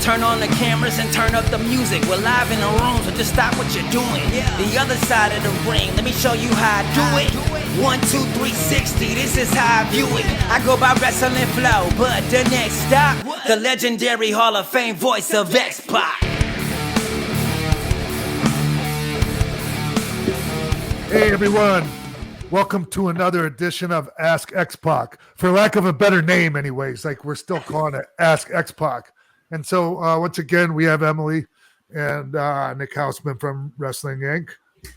Turn on the cameras and turn up the music. We're live in the room, so just stop what you're doing. The other side of the ring, let me show you how I do it. 1, 2, 360, this is how I view it. I go by wrestling flow, but the next stop, the legendary Hall of Fame voice of X-Pac. Hey everyone, welcome to another edition of Ask X-Pac. For lack of a better name anyways, like we're still calling it Ask X-Pac. And so once again, we have Emily and Nick Hausman from Wrestling Inc.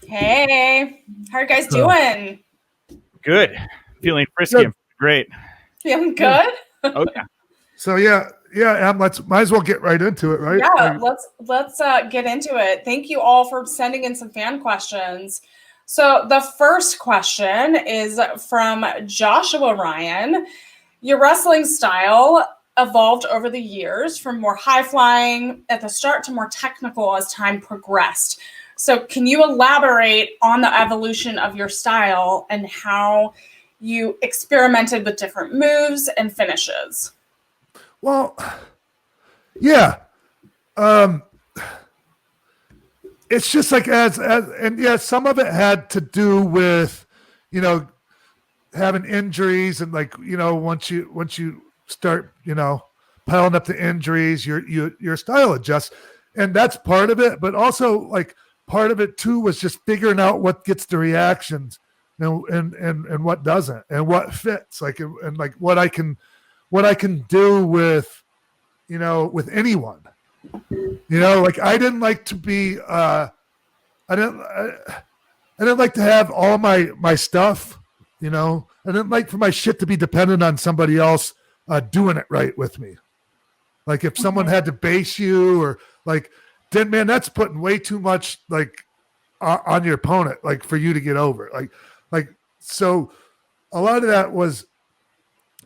Hey, how are you guys doing? Good. Feeling frisky. Good. Great. Feeling good? Oh, yeah. So Em, might as well get right into it, right? Yeah, let's get into it. Thank you all for sending in some fan questions. So the first question is from Joshua Ryan. Your wrestling style evolved over the years from more high-flying at the start to more technical as time progressed. So can you elaborate on the evolution of your style and how you experimented with different moves and finishes? Well, yeah. It's just like some of it had to do with, having injuries and once you start, piling up the injuries, your style adjusts, and that's part of it. But also, like, part of it too was just figuring out what gets the reactions, and what doesn't, and what fits, and what I can do with, with anyone. I didn't like to be, I didn't like to have all my stuff, I didn't like for my shit to be dependent on somebody else doing it right with me. Like if someone had to base you or then that's putting way too much on your opponent, for you to get over. So a lot of that was,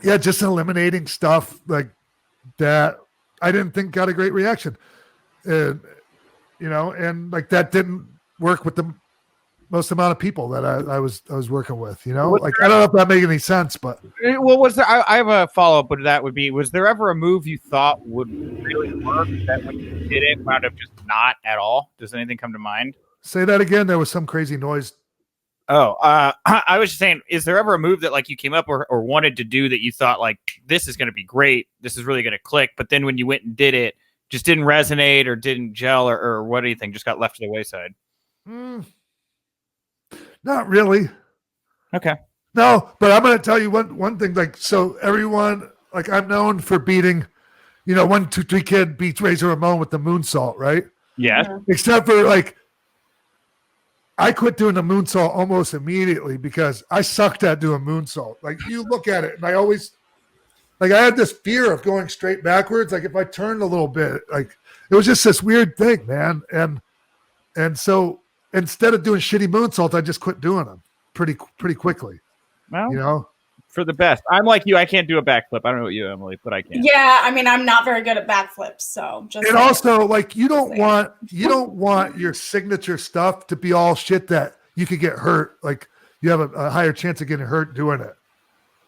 just eliminating stuff that I didn't think got a great reaction. And that didn't work with the most amount of people that I was working with, I don't know if that made any sense, but was there? I have a follow up. But that would be: was there ever a move you thought would really work that when you did it wound up just not at all? Does anything come to mind? Say that again. There was some crazy noise. Oh, I was just saying: is there ever a move that you came up or wanted to do that you thought this is going to be great, this is really going to click, but then when you went and did it, just didn't resonate or didn't gel or what anything, just got left to the wayside? Not really. Okay. No, but I'm going to tell you one thing. So everyone, I'm known for beating, 1, 2, 3 Kid beats Razor Ramon with the moonsault, right? Yeah. Yeah. Except for I quit doing the moonsault almost immediately because I sucked at doing moonsault. You look at it, and I always, I had this fear of going straight backwards. If I turned a little bit, it was just this weird thing, man. And so instead of doing shitty moonsaults, I just quit doing them pretty quickly. Well, for the best. I'm like you. I can't do a backflip. I don't know what you, Emily, but I can. Yeah, I mean, I'm not very good at backflips, so just. And also, you don't want your signature stuff to be all shit that you could get hurt. You have a higher chance of getting hurt doing it.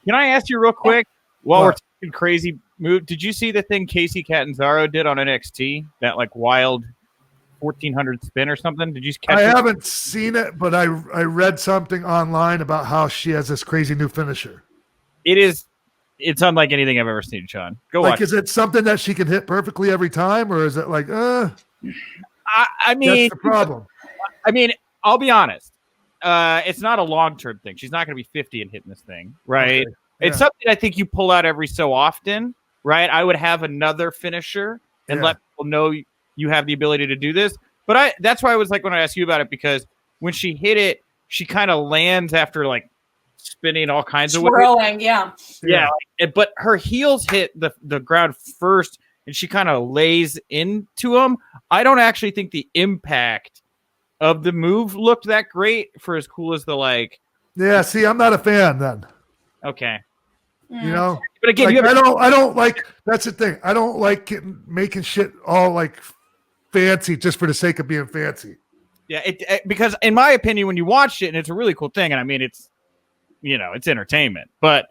Can I ask you real quick? While we're talking crazy move, did you see the thing Casey Catanzaro did on NXT? That wild 1400 spin or something? Did you catch it? I haven't seen it, but I read something online about how she has this crazy new finisher. It's unlike anything I've ever seen, Sean. Go watch. Is it something that she can hit perfectly every time, or is it I that's mean, the problem. I mean, I'll be honest. It's not a long-term thing. She's not going to be 50 and hitting this thing, right? Okay. Yeah. It's something I think you pull out every so often, right? I would have another finisher and let people know you have the ability to do this. But that's why I was when I asked you about it, because when she hit it, she kind of lands after spinning all kinds of ways. Swirling, yeah. But her heels hit the ground first, and she kind of lays into them. I don't actually think the impact of the move looked that great for as cool as the Yeah, see, I'm not a fan then. Okay. But again, I don't like. That's the thing. I don't like making shit all fancy just for the sake of being fancy. Yeah, because in my opinion, when you watch it, and it's a really cool thing, and I mean, it's it's entertainment, but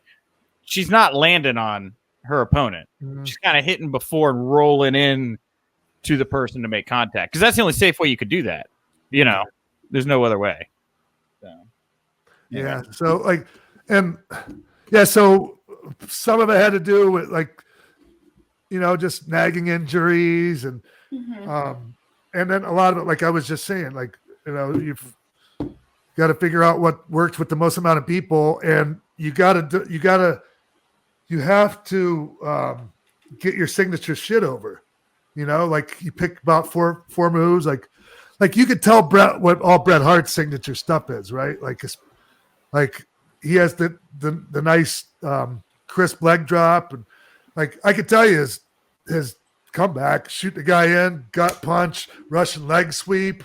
she's not landing on her opponent. Mm-hmm. She's kind of hitting before and rolling in to the person to make contact, because that's the only safe way you could do that. You know, there's no other way. So, yeah. So like, and yeah, so some of it had to do with like, you know, just nagging injuries and then a lot of it, like I was just saying, like, you know, you've got to figure out what works with the most amount of people, and you have to get your signature shit over. You know, like you pick about four moves, like you could tell Bret what all Bret Hart's signature stuff is, right? Like he has the nice crisp leg drop, and like I could tell you his comeback, shoot the guy in, gut punch, Russian leg sweep,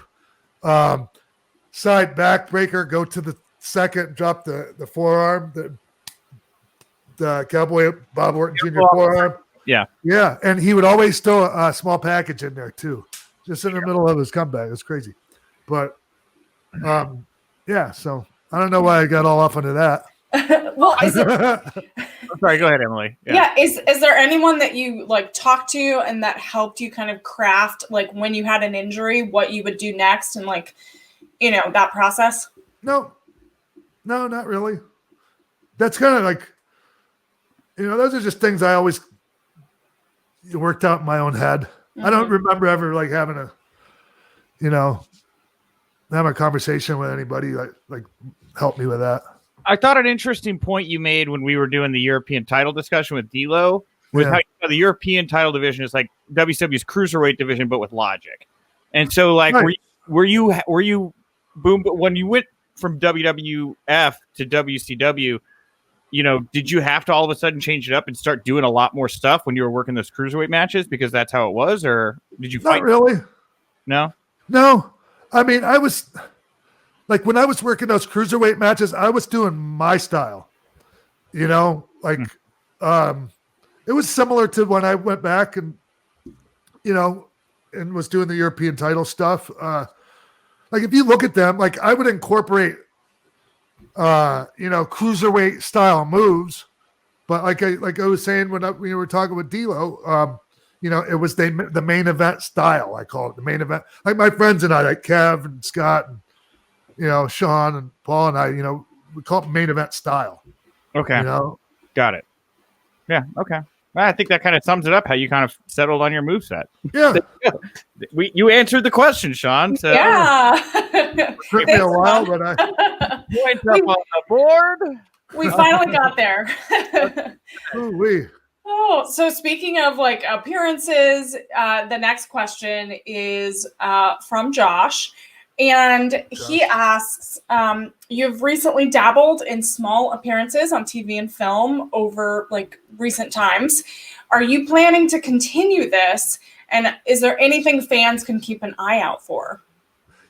side backbreaker, go to the second, drop the forearm, the Cowboy Bob Orton Jr. forearm. Yeah. Yeah. And he would always throw a small package in there too, just in the middle of his comeback. It's crazy. But yeah, so I don't know why I got all off into that. Well, sorry, go ahead, Emily. Yeah. Is there anyone that you like talked to and that helped you kind of craft, like when you had an injury, what you would do next, and like, you know, that process? No, not really. That's kind of like, you know, those are just things I always worked out in my own head. I don't remember ever like having a conversation with anybody like help me with that. I thought an interesting point you made when we were doing the European title discussion with D'Lo was how the European title division is like WCW's cruiserweight division, but with logic. And so, like, right. were you boom? But when you went from WWF to WCW, you know, did you have to all of a sudden change it up and start doing a lot more stuff when you were working those cruiserweight matches because that's how it was, or did you fight? Not really. No. I mean, I was like when I was working those cruiserweight matches, I was doing my style. You know, like it was similar to when I went back and you know and was doing the European title stuff. Like if you look at them, like I would incorporate cruiserweight style moves, but like I was saying when we were talking with D'Lo, it was the main event style. I call it the main event. Like my friends and I, like Kev and Scott and Sean and Paul and I, we call it main event style. Okay, got it. Yeah, okay. Well, I think that kind of sums it up. How you kind of settled on your moveset. Yeah, you answered the question, Sean. So. Yeah, it took me a while, but I points up on the board. We finally got there. Oh, so speaking of like appearances, the next question is from Josh. And he asks, you've recently dabbled in small appearances on TV and film over like recent times. Are you planning to continue this? And is there anything fans can keep an eye out for?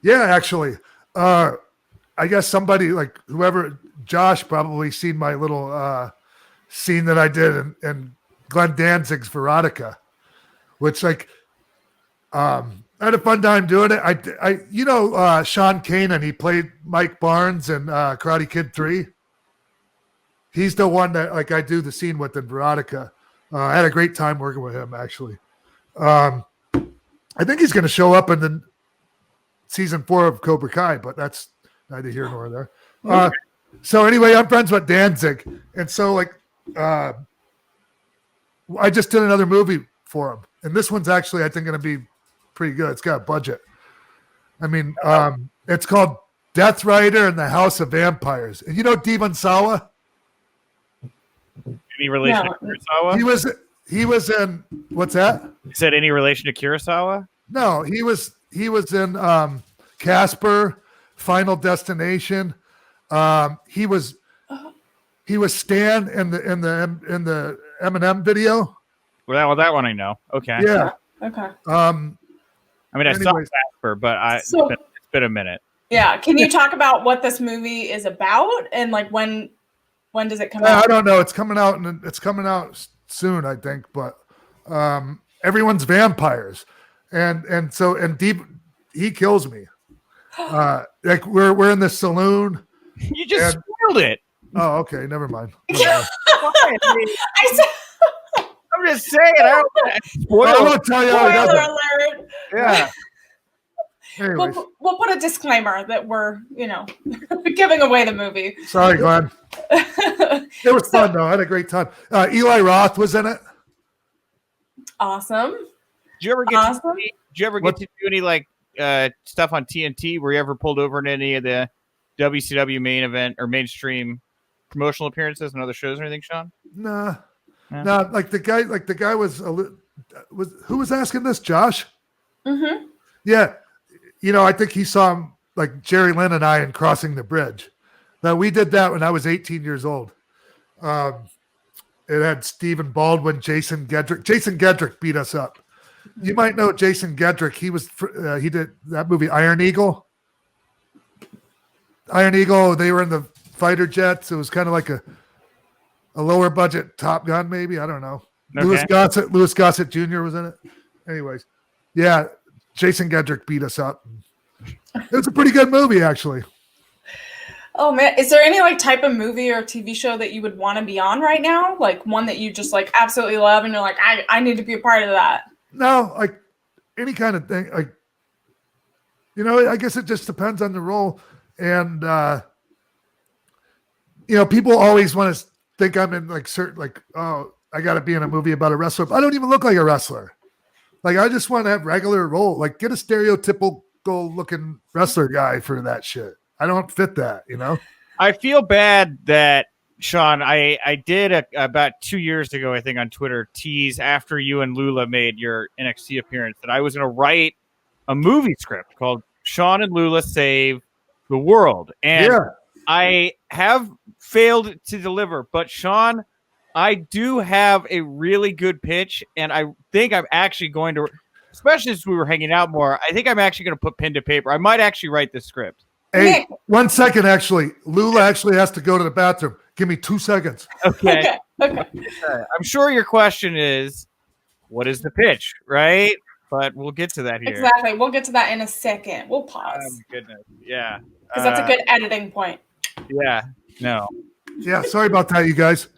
Yeah, actually. I guess somebody like whoever, Josh probably seen my little scene that I did in Glenn Danzig's Veronica, which like, I had a fun time doing it. Sean Kanan, he played Mike Barnes in Karate Kid 3. He's the one that like I do the scene with in Veronica. I had a great time working with him, actually. I think he's going to show up in the season 4 of Cobra Kai, but that's neither here nor there. So anyway, I'm friends with Danzig. And so like, I just did another movie for him. And this one's actually, I think, going to be pretty good. It's got a budget. I mean, it's called Death Rider and the House of Vampires. And you know Devon Sawa? Any relation to Kurosawa? He was in what's that? You said any relation to Kurosawa? No, he was in Casper, Final Destination. He was Stan in the Eminem video. Well, that one I know. Okay. Yeah. Okay. I mean, I saw Casper, but it's been a minute. Yeah. Can you talk about what this movie is about and like when does it come out? I don't know. It's coming out soon, I think. But everyone's vampires, and Deep he kills me. Like we're in this saloon. You just spoiled it. Oh, okay. Never mind. I I'm just saying. I won't tell you how he does Spoiler it. alert. Yeah. Anyways, We'll put a disclaimer that we're, giving away the movie. sorry, Glenn. It was fun though. I had a great time. Eli Roth was in it. Awesome. Did you ever get Awesome. to do any like stuff on TNT? Were you ever pulled over in any of the WCW main event or mainstream promotional appearances and other shows or anything, Sean? Nah. Yeah. No, like the guy was who was asking this, Josh? Mm-hmm. Yeah. I think he saw him like Jerry Lynn and I in Crossing the Bridge. Now we did that when I was 18 years old. It had Stephen Baldwin, Jason Gedrick. Jason Gedrick beat us up. You might know Jason Gedrick. He did that movie Iron Eagle. Iron Eagle, they were in the fighter jets. It was kind of like a lower budget Top Gun, maybe. I don't know. Okay. Louis Gossett Jr. was in it. Anyways, yeah, Jason Gedrick beat us up. It was a pretty good movie, actually. Oh man, is there any like type of movie or TV show that you would want to be on right now? Like one that you just like absolutely love and you're like, I need to be a part of that. No, like any kind of thing. Like, I guess it just depends on the role. And, people always want to think I'm in like certain, like, oh, I got to be in a movie about a wrestler. But I don't even look like a wrestler. Like, I just want to have regular role. Like, get a stereotypical looking wrestler guy for that shit. I don't fit that, I feel bad that, Sean, I did about 2 years ago, I think, on Twitter, tease after you and Lula made your NXT appearance that I was going to write a movie script called Sean and Lula Save the World. And I have failed to deliver. But, Sean, I do have a really good pitch, and I think I'm actually going to, especially as we were hanging out more, I think I'm actually going to put pen to paper. I might actually write this script. Hey, 1 second, actually. Lula actually has to go to the bathroom. Give me 2 seconds. Okay. Okay. I'm sure your question is, what is the pitch, right? But we'll get to that here. Exactly. We'll get to that in a second. We'll Oh, pause. goodness. Yeah. Because that's a good editing point. Yeah. No. Yeah, sorry about that, you guys.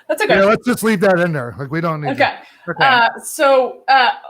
That's okay. Yeah, let's just leave that in there. Like, we don't need Okay. Okay.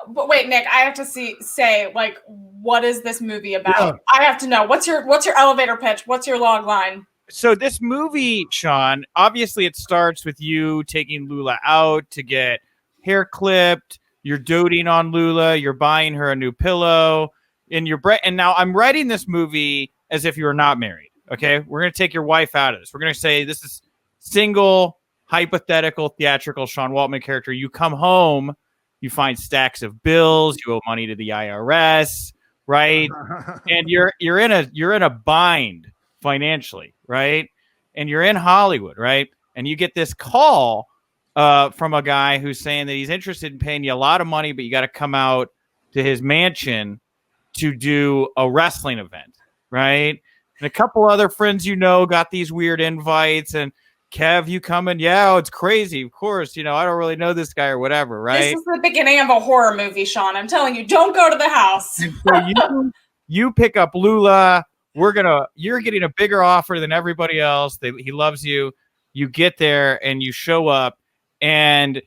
But wait, Nick, I have to say, like, what is this movie about? Yeah. I have to know. What's your elevator pitch? What's your log line? So this movie, Sean, obviously it starts with you taking Lula out to get hair clipped. You're doting on Lula. You're buying her a new pillow. And now I'm writing this movie as if you were not married. Okay, we're gonna take your wife out of this. We're gonna say this is single, hypothetical, theatrical Sean Waltman character. You come home, you find stacks of bills. You owe money to the IRS, right? And you're in a bind financially, right? And you're in Hollywood, right? And you get this call from a guy who's saying that he's interested in paying you a lot of money, but you got to come out to his mansion to do a wrestling event, right? And a couple other friends got these weird invites, and Kev, you coming? Yeah, it's crazy. Of course, I don't really know this guy or whatever, right? This is the beginning of a horror movie, Sean. I'm telling you, don't go to the house. So you pick up Lula. You're getting a bigger offer than everybody else. He loves you. You get there and you show up, and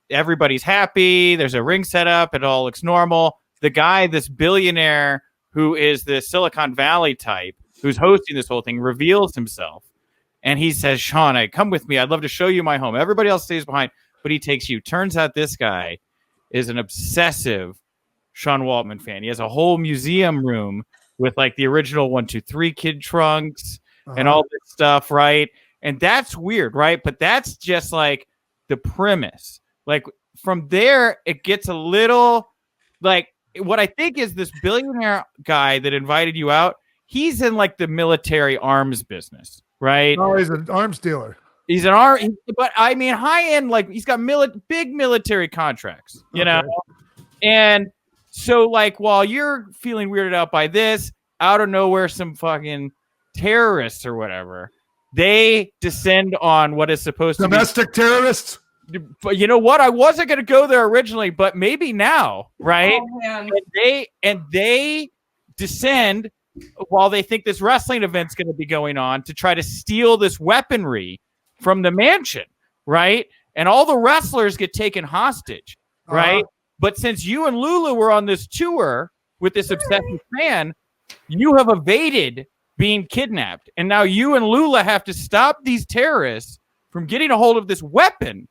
everybody's happy. There's a ring set up. It all looks normal. The guy, this billionaire who is the Silicon Valley type, who's hosting this whole thing, reveals himself. And he says, Sean, come with me. I'd love to show you my home. Everybody else stays behind, but he takes you. Turns out this guy is an obsessive Sean Waltman fan. He has a whole museum room with like the original 1, 2, 3 kid trunks and all this stuff, right? And that's weird, right? But that's just like the premise. Like from there, it gets a little like what I think is this billionaire guy that invited you out. He's in like the military arms business, right? Oh, he's an arms dealer. He's an arm, but I mean, high end, like he's got big military contracts, you know? And so, like, while you're feeling weirded out by this, out of nowhere, some fucking terrorists or whatever, they descend on what is supposed to be domestic terrorists. But you know what? I wasn't going to go there originally, but maybe now, right? Oh, man. And they descend while they think this wrestling event's going to be going on to try to steal this weaponry from the mansion, right? and all the wrestlers get taken hostage, right? But since you and Lula were on this tour with this obsessive fan, you have evaded being kidnapped. And now you and Lula have to stop these terrorists from getting a hold of this weapon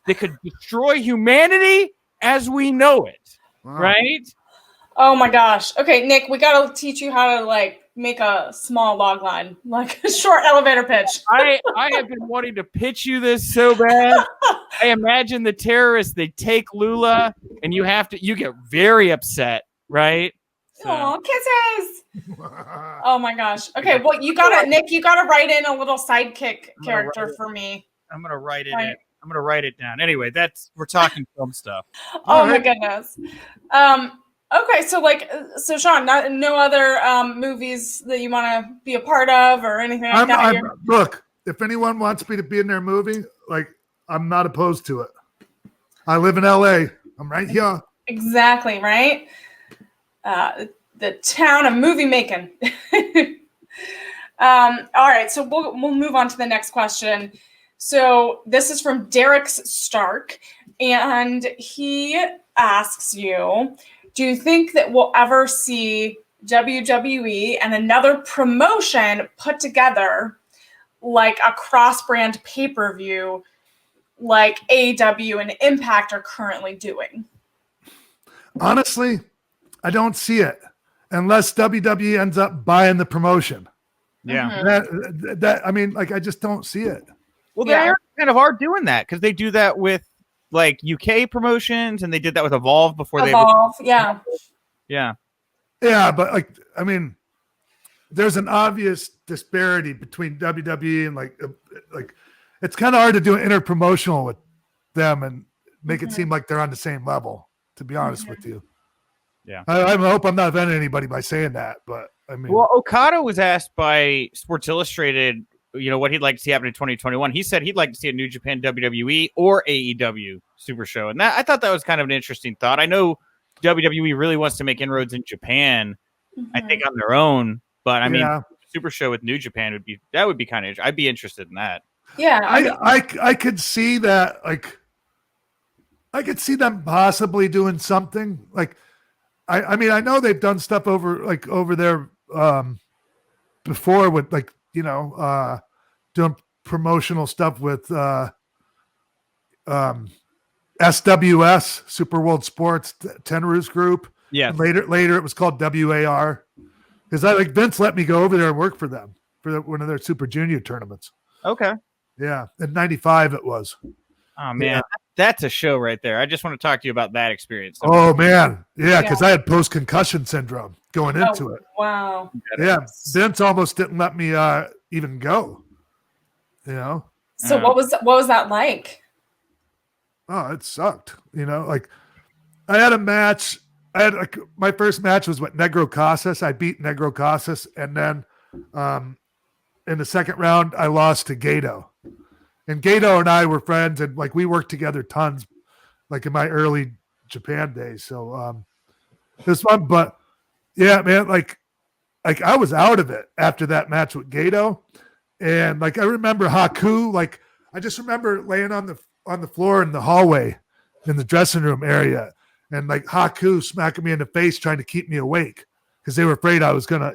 that could destroy humanity as we know it, right? Oh my gosh. Okay, Nick, we got to teach you how to like make a small log line, like a short elevator pitch. I have been wanting to pitch you this so bad. I imagine the terrorists, they take Lula and you get very upset, right? So. Oh, kisses. Oh my gosh. Okay, well, Nick, you gotta write in a little sidekick character for me. I'm gonna write it in. I'm gonna write it down. Anyway, we're talking film stuff. Oh my goodness. Okay, so Sean, no other movies that you want to be a part of or anything like that? Look, if anyone wants me to be in their movie, like, I'm not opposed to it. I live in LA. I'm right here. Exactly, right? The town of movie making. All right, so we'll move on to the next question. So this is from Derek Stark, and he asks you, do you think that we'll ever see WWE and another promotion put together like a cross-brand pay-per-view like AEW and Impact are currently doing? Honestly, I don't see it unless WWE ends up buying the promotion. Yeah. That I mean, like, I just don't see it. Well, they kind of are doing that because they do that with like UK promotions, and they did that with Evolve before yeah. Yeah, but like, I mean, there's an obvious disparity between WWE and like it's kind of hard to do an interpromotional with them and make it seem like they're on the same level, to be honest with you. Yeah. I hope I'm not offending anybody by saying that, but I mean, well, Okada was asked by Sports Illustrated, what he'd like to see happen in 2021. He said he'd like to see a New Japan WWE or AEW Super Show. And I thought that was kind of an interesting thought. I know WWE really wants to make inroads in Japan, I think, on their own. But I mean, Super Show with New Japan would be kind of, I'd be interested in that. Yeah. I could see that. Like, I could see them possibly doing something. Like, I mean, I know they've done stuff over there before with like, doing promotional stuff with SWS, Super World Sports, Tenruz Group. Yeah. Later it was called WAR. Because Vince let me go over there and work for them for one of their Super Junior tournaments. Okay. Yeah. In 95 it was. Oh, man. Yeah. That's a show right there. I just want to talk to you about that experience. Oh, man. Yeah, because I had post-concussion syndrome going into it. Wow. Yeah. Vince almost didn't let me even go. So what was that like? Oh, it sucked. Like, I had a match. My first match was with Negro Casas. I beat Negro Casas, and then in the second round, I lost to Gato. And Gato and I were friends, and like we worked together tons, like in my early Japan days. So it was fun, but yeah, man, like I was out of it after that match with Gato, and like I remember Haku. Like I just remember laying on the floor in the hallway, in the dressing room area, and like Haku smacking me in the face, trying to keep me awake because they were afraid I was gonna,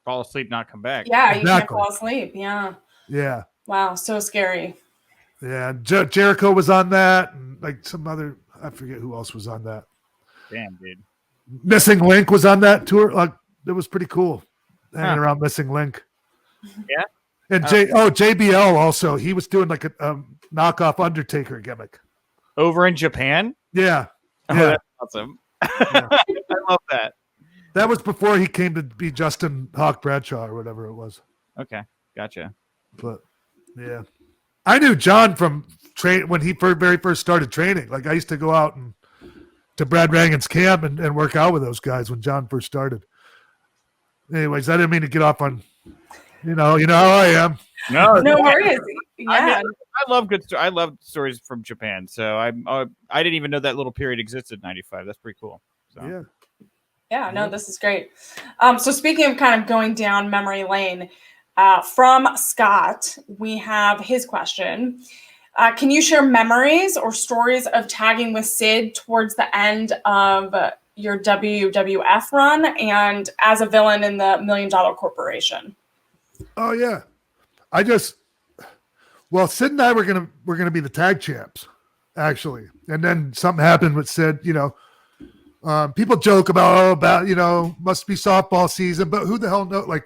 fall asleep, not come back. Yeah, you can't fall asleep. Yeah. Yeah. Wow, so scary. Yeah, Jericho was on that, and like some other, I forget who else was on that. Damn, dude. Missing Link was on that tour. Like, it was pretty cool hanging around Missing Link. Yeah. And JBL also, he was doing like a knockoff Undertaker gimmick over in Japan. Yeah. Oh, that's awesome. Yeah. I love that. That was before he came to be Justin Hawk Bradshaw or whatever it was. Okay, gotcha. But yeah, I knew John from when he very first started training. Like I used to go out to Brad Rangan's camp and work out with those guys when John first started. Anyways, I didn't mean to get off on, how I am. No worries. Yeah, I love good. I love stories from Japan. So I didn't even know that little period existed in '95. That's pretty cool. So. Yeah. Yeah, no, this is great. So speaking of kind of going down memory lane, From Scott, we have his question. Can you share memories or stories of tagging with Sid towards the end of your WWF run and as a villain in the $1 Million Corporation? Oh yeah. Sid and I were gonna be the tag champs, actually. And then something happened with Sid, people joke about, must be softball season, but who the hell knows? Like,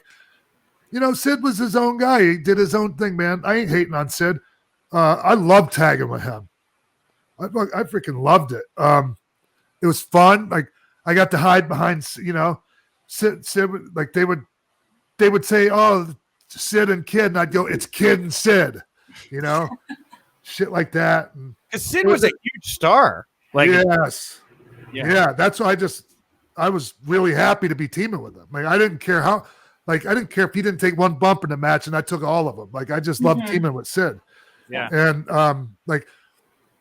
Sid was his own guy. He did his own thing, man. I ain't hating on Sid. I loved tagging with him. I freaking loved it. It was fun. Like, I got to hide behind, Sid, like they would say, "Oh, Sid and Kid," and I'd go, "It's Kid and Sid," shit like that. Because Sid was a huge star. Like, yes. Yeah. That's why I was really happy to be teaming with him. Like, I didn't care if he didn't take one bump in the match and I took all of them. Like, I just loved teaming with Sid. Yeah. And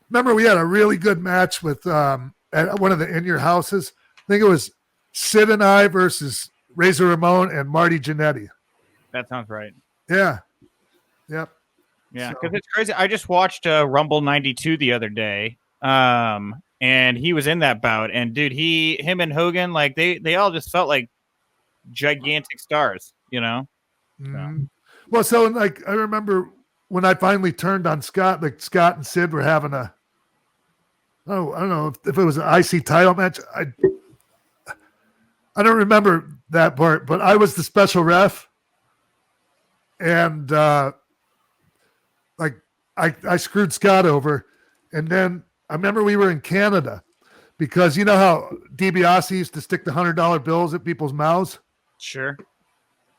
remember we had a really good match with at one of the In Your Houses. I think it was Sid and I versus Razor Ramon and Marty Jannetty. That sounds right. Yeah. Yep. Yeah, because it's crazy. I just watched Rumble 92 the other day, and he was in that bout. And, dude, him and Hogan, like, they all just felt like gigantic stars, Mm-hmm. Well, so, like, I remember when I finally turned on Scott, like, Scott and Sid were having I don't know if it was an IC title match. I don't remember that part, but I was the special ref. And, I screwed Scott over. And then I remember we were in Canada because you know how DiBiase used to stick the $100 bills at people's mouths? Sure.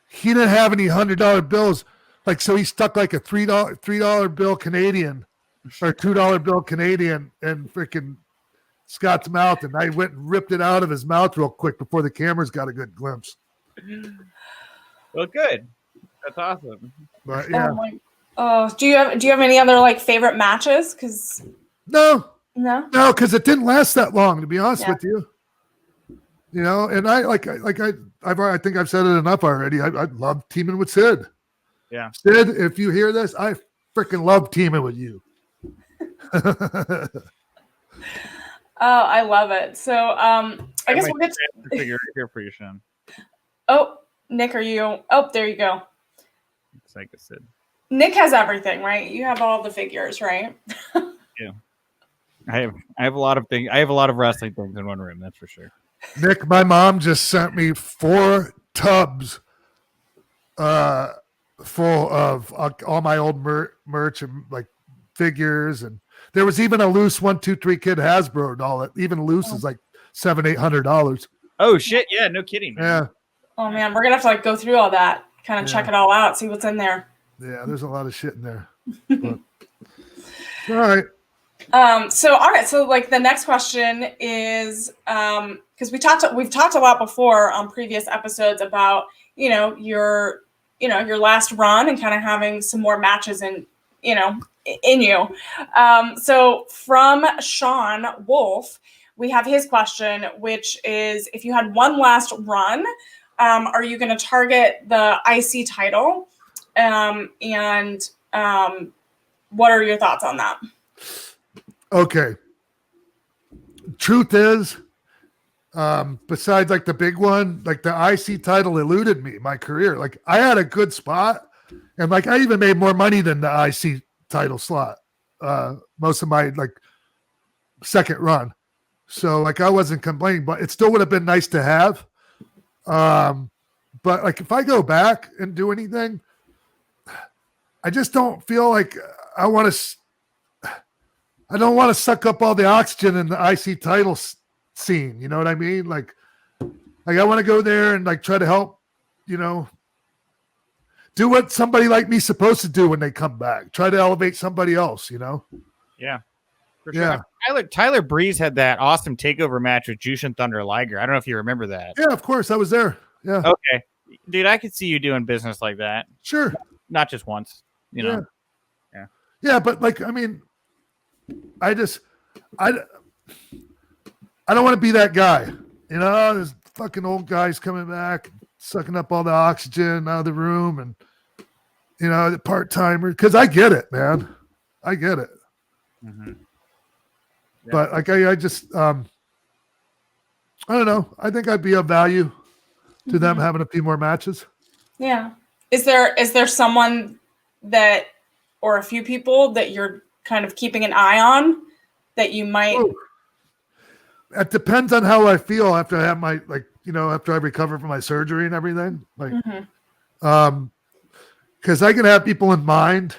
He didn't have any $100 bills. Like, so he stuck like a $3 bill Canadian or $2 bill Canadian in freaking Scott's mouth. And I went and ripped it out of his mouth real quick before the cameras got a good glimpse. Well, good. That's awesome. But yeah. Do you have any other like favorite matches? Because no, because it didn't last that long, to be honest with you. And I think I've said it enough already. I love teaming with Sid. Yeah, Sid, if you hear this, I freaking love teaming with you. Oh, I love it. So, I guess we'll get to figure here for you, Sean. Oh, Nick, are you? Oh, there you go. It's like I said. Nick has everything, right? You have all the figures, right? Yeah. I have a lot of things. I have a lot of wrestling things in one room, that's for sure. Nick, my mom just sent me 4 tubs full of all my old merch and like figures, and there was even a loose 1, 2, 3 Kid Hasbro doll that even loose is like $700-800. Oh shit! Yeah, no kidding. Man. Yeah. Oh man, we're gonna have to like go through all that, kind of check it all out, see what's in there. Yeah, there's a lot of shit in there. But, all right. So like the next question is because we've talked a lot before on previous episodes about your last run and kind of having some more matches in you. So from Sean Wolf, we have his question, which is if you had one last run, are you going to target the IC title? And what are your thoughts on that? Okay. Truth is, besides like the big one, like the IC title eluded me my career. Like I had a good spot, and like I even made more money than the IC title slot. Most of my like second run. So like I wasn't complaining, but it still would have been nice to have. But like if I go back and do anything, I just don't feel like I don't want to suck up all the oxygen in the IC title scene. You know what I mean? Like I want to go there and like try to help, do what somebody like me's supposed to do when they come back. Try to elevate somebody else, Yeah. For sure. Yeah. Tyler Breeze had that awesome takeover match with Jushin Thunder Liger. I don't know if you remember that. Yeah, of course. I was there. Yeah. Okay. Dude, I could see you doing business like that. Sure. Not just once, Yeah. Yeah, but like, I mean, I don't want to be that guy. There's fucking old guys coming back, sucking up all the oxygen out of the room. And you know, the part-timer, because I get it, man. I get it. Mm-hmm. Yeah. But like I just I don't know. I think I'd be of value to them having a few more matches. Yeah. Is there someone that, or a few people that you're kind of keeping an eye on that you might? Ooh. It depends on how I feel after I have my, like, you know, after I recover from my surgery and everything. Like, because I can have people in mind.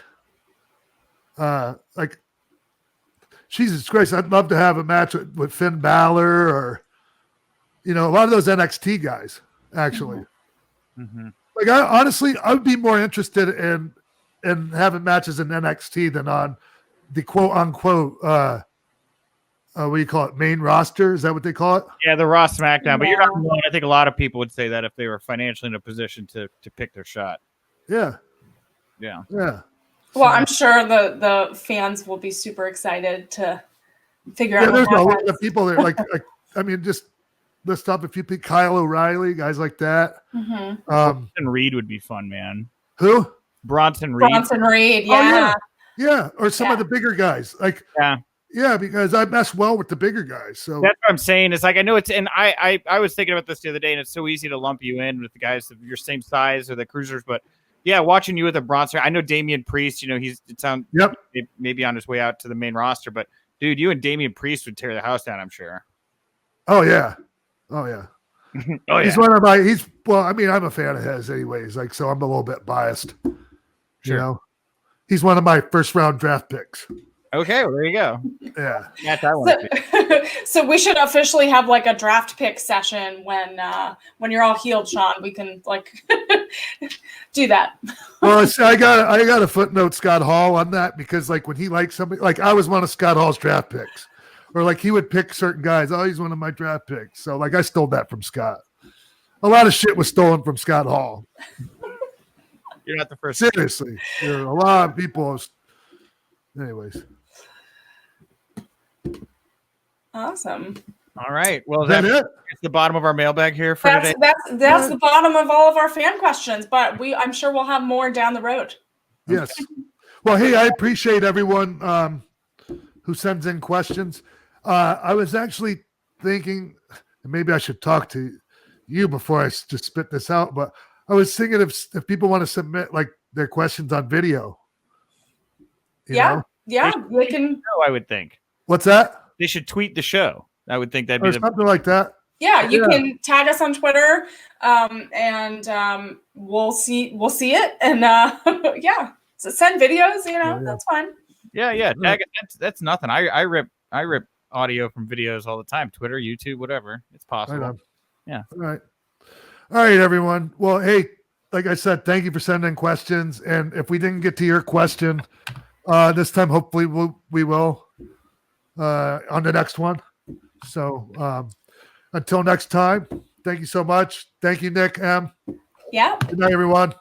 Like, Jesus Christ, I'd love to have a match with Finn Balor or, you know, a lot of those NXT guys, actually. Mm-hmm. Like, I would be more interested in having matches in NXT than on the quote unquote, what do you call it? Main roster? Is that what they call it? Yeah, the Raw SmackDown. But you're not alone. I think a lot of people would say that if they were financially in a position to pick their shot. Yeah. Yeah. Yeah. Well, I'm sure the fans will be super excited to figure out. There's a lot of people that like I mean, just list up if you pick Kyle O'Reilly, guys like that. Bronson Reed would be fun, man. Who? Bronson Reed. Yeah. Oh, yeah. Or some of the bigger guys. Like, yeah, because I mess well with the bigger guys. So that's what I'm saying. It's like, I know it's, and I was thinking about this the other day, and it's so easy to lump you in with the guys of your same size or the cruisers, but yeah, watching you with a Bronson, I know Damian Priest, you know, maybe on his way out to the main roster, but dude, you and Damian Priest would tear the house down, I'm sure. Oh yeah. He's one of my, well, I mean, I'm a fan of his anyways, like, so I'm a little bit biased. Sure. You know, he's one of my first round draft picks. Okay, well, there you go. Yeah. That's I want to So we should officially have like a draft pick session when you're all healed, Sean. We can like do that. Well, see, I got a footnote Scott Hall on that, because like when he likes somebody, like I was one of Scott Hall's draft picks, or like he would pick certain guys. Oh, he's one of my draft picks. So like I stole that from Scott. A lot of shit was stolen from Scott Hall. You're not the first. Seriously, a lot of people. Anyways. Awesome. All right. Well, that's the bottom of our mailbag here for today. That's the bottom of all of our fan questions, but I'm sure we'll have more down the road. Yes. Well, hey, I appreciate everyone who sends in questions. I was actually thinking, and maybe I should talk to you before I just spit this out, but I was thinking if people want to submit like their questions on video. Yeah, they can. I would think. What's that? They should tweet the show. I would think that'd be something like that. Yeah, you can tag us on Twitter, and we'll see it, and so send videos. You know, that's fine. Yeah. Tag it. That's nothing. I rip audio from videos all the time. Twitter, YouTube, whatever. It's possible. Right. Yeah. All right, everyone. Well, hey, like I said, thank you for sending questions. And if we didn't get to your question this time, hopefully we will on the next one. So until next time, thank you so much. Thank you, Nick M. Yeah. Good night, everyone.